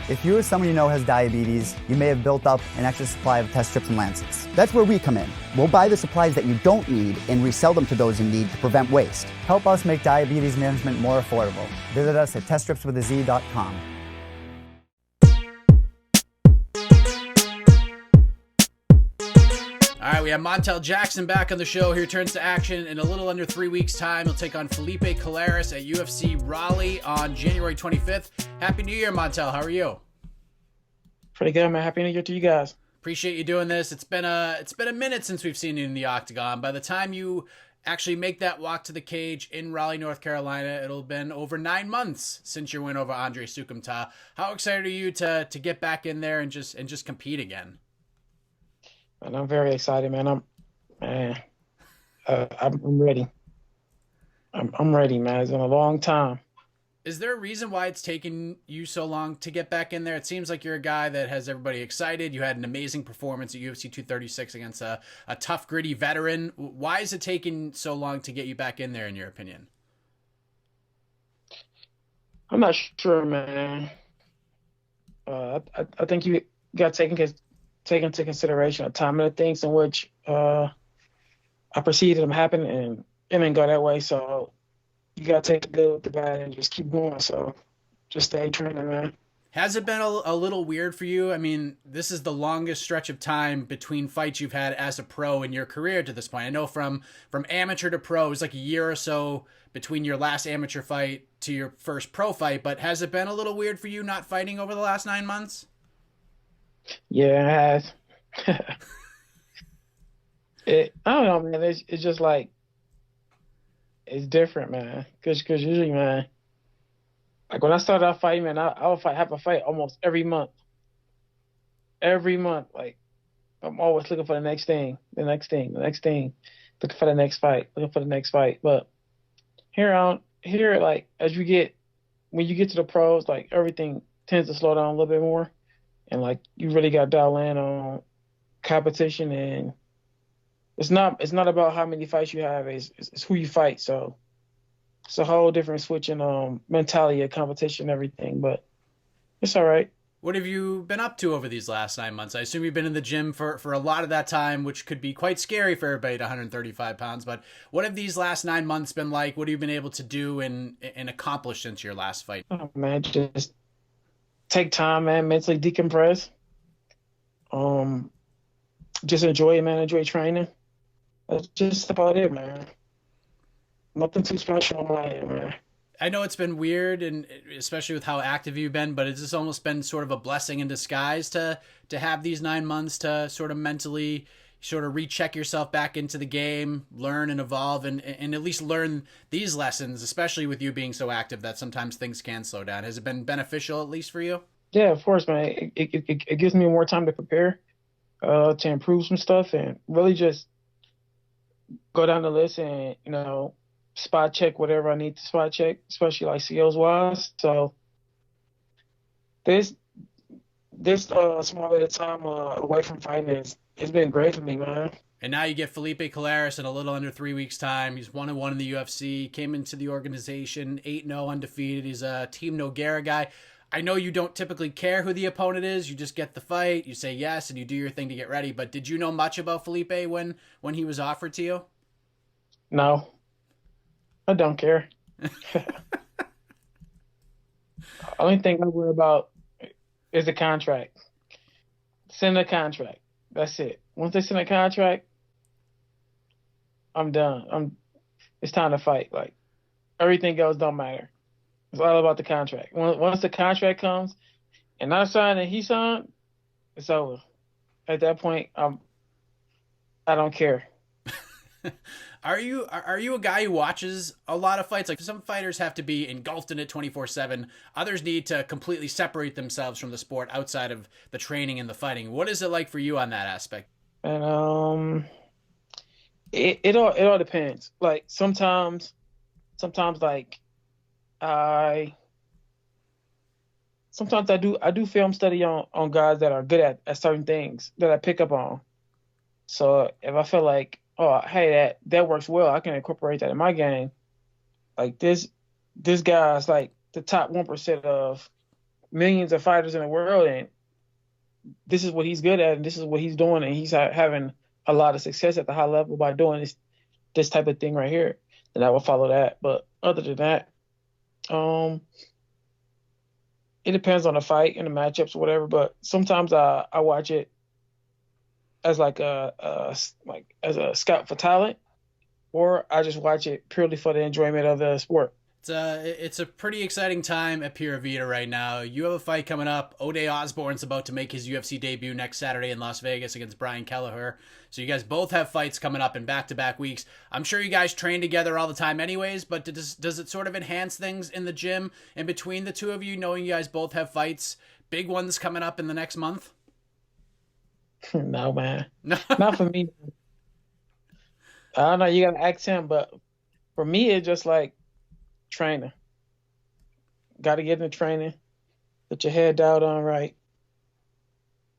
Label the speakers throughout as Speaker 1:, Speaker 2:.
Speaker 1: If you or someone you know has diabetes, you may have built up an extra supply of test strips and lancets. That's where we come in. We'll buy the supplies that you don't need and resell them to those in need to prevent waste. Help us make diabetes management more affordable. Visit us at teststripswithaz.com.
Speaker 2: All right, we have Montel Jackson back on the show. He returns to action in a little under 3 weeks' time. He'll take on Felipe Colares at UFC Raleigh on January 25th. Happy New Year, Montel. How are you?
Speaker 3: Pretty good, man. Happy New Year to you guys.
Speaker 2: Appreciate you doing this. It's been a minute since we've seen you in the octagon. By the time you actually make that walk to the cage in Raleigh, North Carolina, it'll have been over 9 months since your win over Andre Soukhamthath. How excited are you to get back in there and just compete again?
Speaker 3: And I'm very excited, man. I'm ready. I'm ready, man. It's been a long time.
Speaker 2: Is there a reason why it's taken you so long to get back in there? It seems like you're a guy that has everybody excited. You had an amazing performance at UFC 236 against a tough, gritty veteran. Why is it taking so long to get you back in there, in your opinion?
Speaker 3: I'm not sure, man. I think you got to take into consideration the time and the things in which I perceived them happen, and it didn't go that way. So you got to take the good with the bad and just keep going. So just stay training, man.
Speaker 2: Has it been a little weird for you? I mean, this is the longest stretch of time between fights you've had as a pro in your career to this point. I know from amateur to pro, it was like a year or so between your last amateur fight to your first pro fight. But has it been a little weird for you not fighting over the last 9 months?
Speaker 3: Yeah, it has. I don't know, man. It's just like, it's different, man. Cause usually, man, like when I started out fighting, man, I would have a fight almost every month. Every month, like I'm always looking for the next thing, looking for the next fight. But here, like when you get to the pros, like everything tends to slow down a little bit more. And like you really got to dial in on competition, and it's not about how many fights you have, it's who you fight. So it's a whole different switch in mentality of competition and everything, but it's all right.
Speaker 2: What have you been up to over these last 9 months? I assume you've been in the gym for a lot of that time, which could be quite scary for everybody at 135 pounds. But what have these last 9 months been like? What have you been able to do and accomplish since your last fight?
Speaker 3: Oh, man, just take time, man, mentally decompress. Just enjoy it, man. Enjoy training. That's just about it, man. Nothing too special on my end, man.
Speaker 2: I know it's been weird, and especially with how active you've been, but it's just almost been sort of a blessing in disguise to have these 9 months to sort of mentally sort of recheck yourself back into the game, learn and evolve, and at least learn these lessons, especially with you being so active that sometimes things can slow down. Has it been beneficial, at least for you?
Speaker 3: Yeah, of course, man. It gives me more time to prepare, to improve some stuff, and really just go down the list and, spot check whatever I need to spot check, especially like skills wise. So this small bit of time away from fighting it's been great for me, man.
Speaker 2: And now you get Felipe Colares in a little under 3 weeks' time. He's 1-1 in the UFC, came into the organization 8-0 undefeated. He's a Team Nogueira guy. I know you don't typically care who the opponent is. You just get the fight, you say yes, and you do your thing to get ready. But did you know much about Felipe when he was offered to you?
Speaker 3: No, I don't care. Only thing I worry about is the contract. Send a contract. That's it. Once they send a contract, I'm done. It's time to fight. Like everything else don't matter. It's all about the contract. Once the contract comes and I sign and he signed, it's over. At that point, I don't care.
Speaker 2: Are you a guy who watches a lot of fights? Like some fighters have to be engulfed in it 24/7. Others need to completely separate themselves from the sport outside of the training and the fighting. What is it like for you on that aspect?
Speaker 3: And it all depends. Like sometimes like I do film study on guys that are good at certain things that I pick up on. So if I feel like, oh, hey, that works well, I can incorporate that in my game. Like this guy's like the top 1% of millions of fighters in the world, and this is what he's good at, and this is what he's doing, and he's having a lot of success at the high level by doing this type of thing right here, then I will follow that. But other than that, it depends on the fight and the matchups or whatever. But sometimes I watch it as like as a scout for talent, or I just watch it purely for the enjoyment of the sport.
Speaker 2: It's a pretty exciting time at Pura Vida right now. You have a fight coming up. Ode Osbourne's about to make his UFC debut next Saturday in Las Vegas against Brian Kelleher. So you guys both have fights coming up in back-to-back weeks. I'm sure you guys train together all the time anyways, but does it sort of enhance things in the gym in between the two of you, knowing you guys both have fights, big ones coming up in the next month?
Speaker 3: No, man. Not for me. I don't know, you gotta ask him, but for me, it's just like training. Got to get into training. Put your head down on right.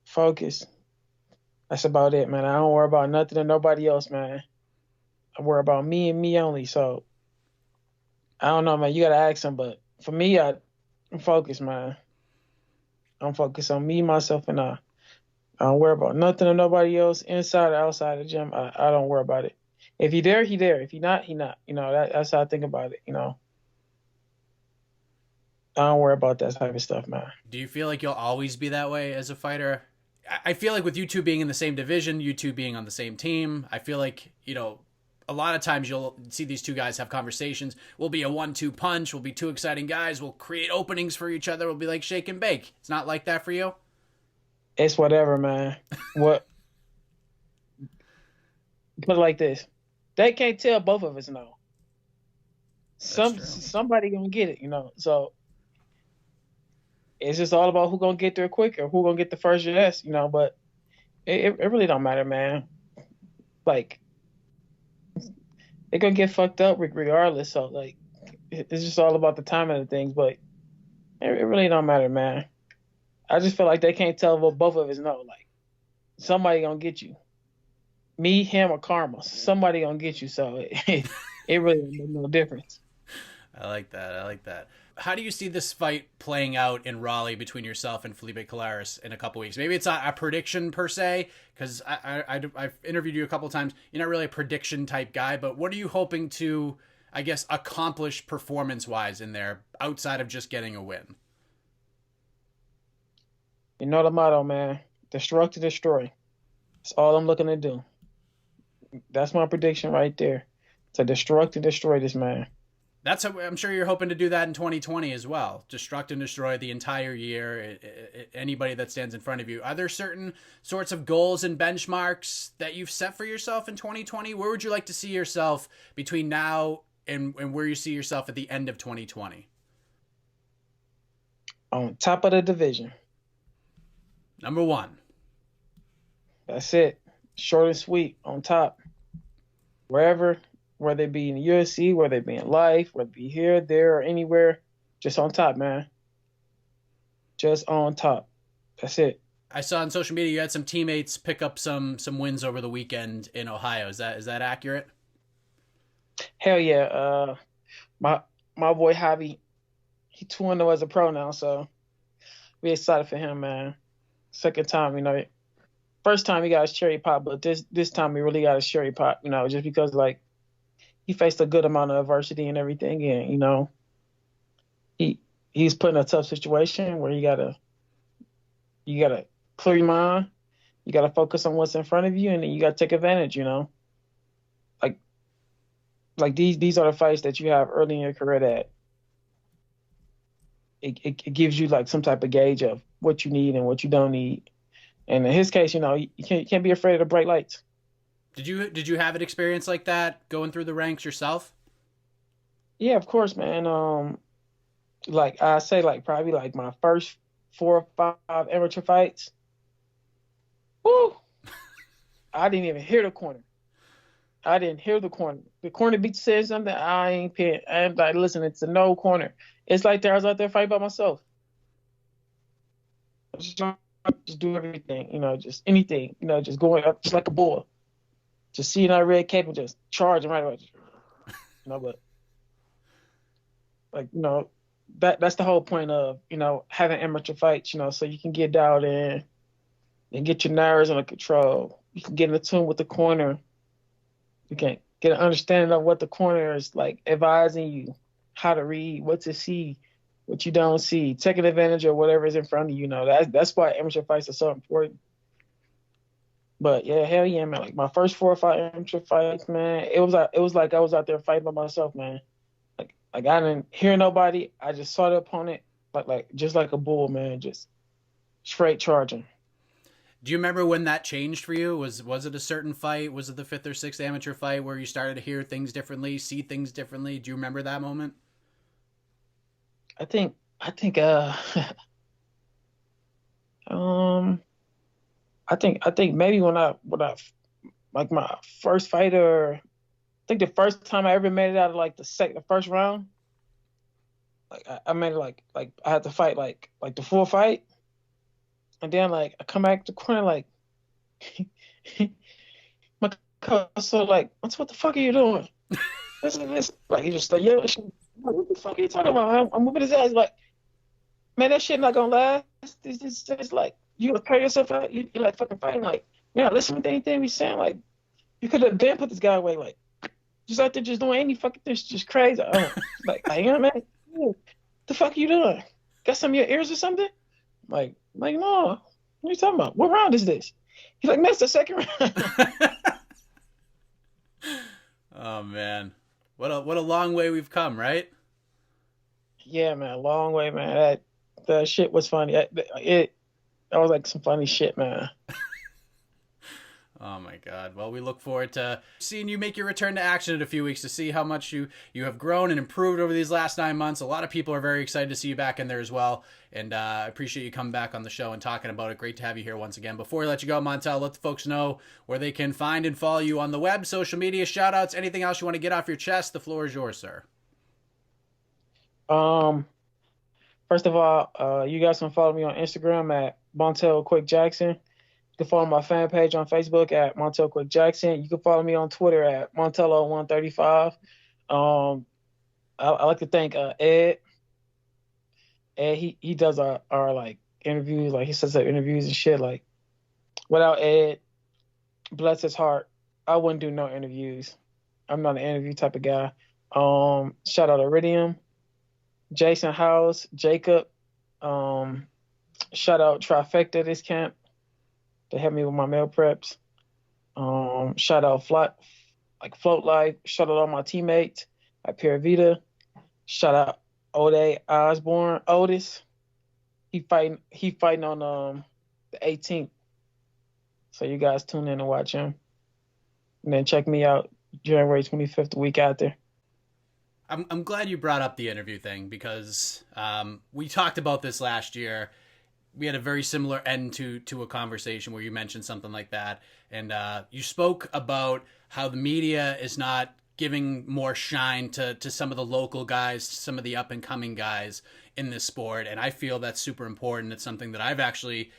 Speaker 3: Focus. That's about it, man. I don't worry about nothing and nobody else, man. I worry about me and me only. So I don't know, man. You got to ask him, but for me, I'm focused, man. I'm focused on me, myself, and I. I don't worry about nothing or nobody else inside or outside the gym. I don't worry about it. If he there, he there. If he not, he not. You know, that's how I think about it, you know. I don't worry about that type of stuff, man.
Speaker 2: Do you feel like you'll always be that way as a fighter? I feel like with you two being in the same division, you two being on the same team, I feel like, you know, a lot of times you'll see these two guys have conversations. We'll be a 1-2 punch. We'll be two exciting guys. We'll create openings for each other. We'll be like shake and bake. It's not like that for you?
Speaker 3: It's whatever, man. What? Put it like this. They can't tell both of us no. Somebody gonna get it, you know. So it's just all about who gonna get there quicker, who gonna get the first yes, you know. But it really don't matter, man. Like they're gonna get fucked up regardless. So like it's just all about the timing of things. But it really don't matter, man. I just feel like they can't tell what both of us know. Like somebody gonna get you, me, him, or karma. Somebody gonna get you. So it really makes no difference.
Speaker 2: I like that. How do you see this fight playing out in Raleigh between yourself and Felipe Colares in a couple weeks? Maybe it's not a prediction per se, because I've interviewed you a couple of times. You're not really a prediction type guy, but what are you hoping to, I guess, accomplish performance-wise in there outside of just getting a win?
Speaker 3: You know the motto, man. Destruct to destroy. That's all I'm looking to do. That's my prediction right there. To destruct and destroy this man.
Speaker 2: That's how, I'm sure you're hoping to do that in 2020 as well. Destruct and destroy the entire year, anybody that stands in front of you. Are there certain sorts of goals and benchmarks that you've set for yourself in 2020? Where would you like to see yourself between now and where you see yourself at the end of 2020?
Speaker 3: On top of the division.
Speaker 2: Number one.
Speaker 3: That's it. Short and sweet. On top. Wherever. Whether it be in the UFC, whether it be in life, whether it be here, there, or anywhere, just on top, man. Just on top. That's it.
Speaker 2: I saw on social media you had some teammates pick up some wins over the weekend in Ohio. Is that accurate?
Speaker 3: Hell yeah. My boy Javi, he 2-0 as a pro now, so we excited for him, man. Second time, you know. First time he got his cherry pop, but this time he really got his cherry pop, you know, just because like he faced a good amount of adversity and everything, and you know, he's put in a tough situation where you gotta clear your mind, you gotta focus on what's in front of you, and then you gotta take advantage, you know. Like these are the fights that you have early in your career that it gives you like some type of gauge of what you need and what you don't need. And in his case, you know, you can't be afraid of the bright lights.
Speaker 2: Did you have an experience like that going through the ranks yourself?
Speaker 3: Yeah, of course, man. Like I say, like probably like my first 4 or 5 amateur fights. Woo! I didn't even hear the corner. I didn't hear the corner. The corner beat said something. I ain't paying. I'm like, listen, it's a no corner. It's like I was out there fighting by myself. Just do everything, you know, just anything, you know, just going up just like a bull. Just seeing that red cape and just charging right away. You know, but like, you know, that's the whole point of, having amateur fights, so you can get dialed in and get your nerves under control. You can get in tune with the corner. You can get an understanding of what the corner is like advising you, how to read, what to see, what you don't see, taking advantage of whatever is in front of you. That's why amateur fights are so important. But yeah, hell yeah, man. Like my first 4 or 5 amateur fights, man, it was like I was out there fighting by myself, man. Like I didn't hear nobody. I just saw the opponent just like a bull, man, just straight charging.
Speaker 2: Do you remember when that changed for you? Was it a certain fight? Was it the 5th or 6th amateur fight where you started to hear things differently, see things differently? Do you remember that moment?
Speaker 3: I think um I think maybe when I like my first fight, or I think the first time I ever made it out of like the first round, like I made it like I had to fight like the full fight, and then like I come back to the corner like my coach, so like, what the fuck are you doing? This like he just like, yo, what the fuck are you talking about? I'm moving his ass like, man, that shit not gonna last. It's like you gonna pay yourself out. You like fucking fighting like, you're not listening to anything we saying. Like you could have been put this guy away. Like just out there just doing any fucking thing, just crazy. Man, the fuck you doing? Got some of your ears or something? Like no. What are you talking about? What round is this? He's like, man, it's the second round.
Speaker 2: Oh man, what a long way we've come, right?
Speaker 3: Yeah, man, long way, man. The shit was funny. That was like some funny shit, man.
Speaker 2: Oh my God. Well, we look forward to seeing you make your return to action in a few weeks to see how much you have grown and improved over these last 9 months. A lot of people are very excited to see you back in there as well. And I appreciate you coming back on the show and talking about it. Great to have you here once again. Before we let you go, Montel, let the folks know where they can find and follow you on the web, social media, shout outs, anything else you want to get off your chest. The floor is yours, sir.
Speaker 3: First of all, you guys can follow me on Instagram at Montel Quik Jackson. You can follow my fan page on Facebook at Montel Quik Jackson. You can follow me on Twitter at Montello135. I like to thank Ed. Ed, he does our like interviews, like he sets up interviews and shit. Like without Ed, bless his heart, I wouldn't do no interviews. I'm not an interview type of guy. Shout out Iridium, Jason House, Jacob. Shout out Trifecta this camp. They helped me with my meal preps. Shout out Float Life. Shout out all my teammates at Pura Vida. Shout out Ode Osbourne, Otis. He fighting on the 18th. So you guys tune in and watch him. And then check me out January 25th, the week after.
Speaker 2: I'm glad you brought up the interview thing because we talked about this last year. We had a very similar end to a conversation where you mentioned something like that. And you spoke about how the media is not giving more shine to some of the local guys, some of the up and coming guys in this sport. And I feel that's super important. It's something that I've actually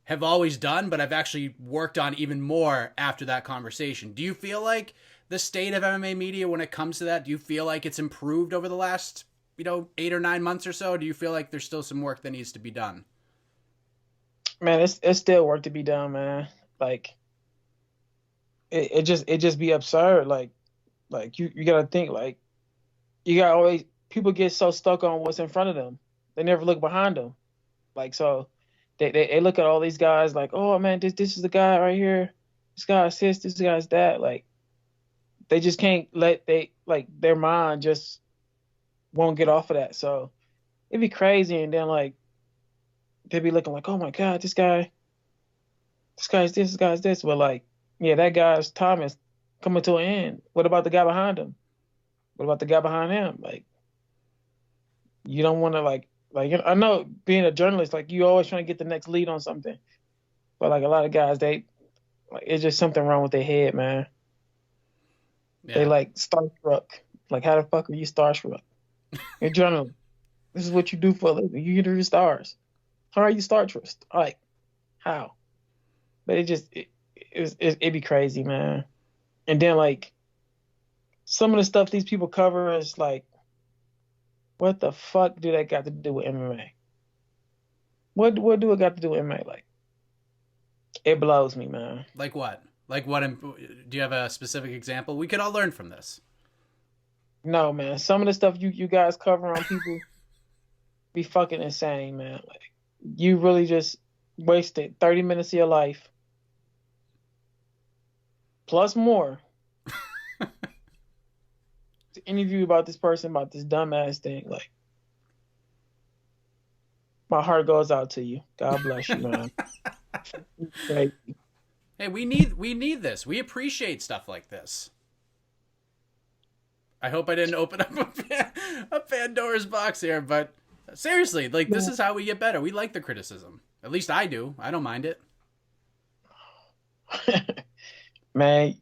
Speaker 2: have always done, but I've actually worked on even more after that conversation. Do you feel like the state of MMA media when it comes to that, do you feel like it's improved over the last, 8 or 9 months or so? Do you feel like there's still some work that needs to be done?
Speaker 3: Man, it's still work to be done, man. Like it just be absurd. Like you gotta think, like you gotta always, people get so stuck on what's in front of them. They never look behind them. Like so they look at all these guys like, oh man, this is the guy right here. This guy assists, this guy's that. Like they just can't their mind just won't get off of that. So it'd be crazy, and then like they'd be looking like, oh my God, this guy's this. But like, yeah, that guy's time is coming to an end. What about the guy behind him? What about the guy behind him? Like, you don't want to like I know being a journalist, like you always trying to get the next lead on something. But like a lot of guys, it's just something wrong with their head, man. Yeah. They like starstruck. Like, how the fuck are you starstruck? You're a journalist. This is what you do for a living. You interview stars. How are you starstruck? Like, how? But it'd be crazy, man. And then like some of the stuff these people cover is like What the fuck do that got to do with MMA? What do it got to do with MMA? Like, it blows me, man.
Speaker 2: Like what? Like what? Do you have a specific example? We could all learn from this.
Speaker 3: No, man. Some of the stuff you guys cover on people be fucking insane, man. Like, you really just wasted 30 minutes of your life plus more to interview about this person about this dumbass thing. Like, my heart goes out to you. God bless you, man.
Speaker 2: Hey, we need this. We appreciate stuff like this. I hope I didn't open up a Pandora's box here, but seriously, like, this is how we get better. We like the criticism. At least I do. I don't mind it.
Speaker 3: Man,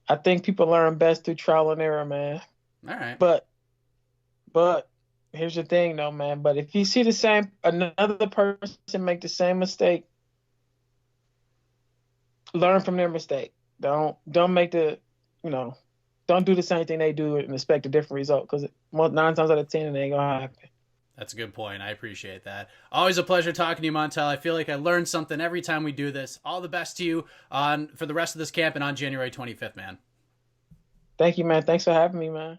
Speaker 3: I think people learn best through trial and error, man.
Speaker 2: All right.
Speaker 3: But here's the thing, though, man. But if you see another person make the same mistake, learn from their mistake. Don't make don't do the same thing they do and expect a different result, because 9 times out of 10 it ain't gonna happen.
Speaker 2: That's a good point. I appreciate that. Always a pleasure talking to you, Montel. I feel like I learn something every time we do this. All the best to you for the rest of this camp and on January 25th, man.
Speaker 3: Thank you, man. Thanks for having me, man.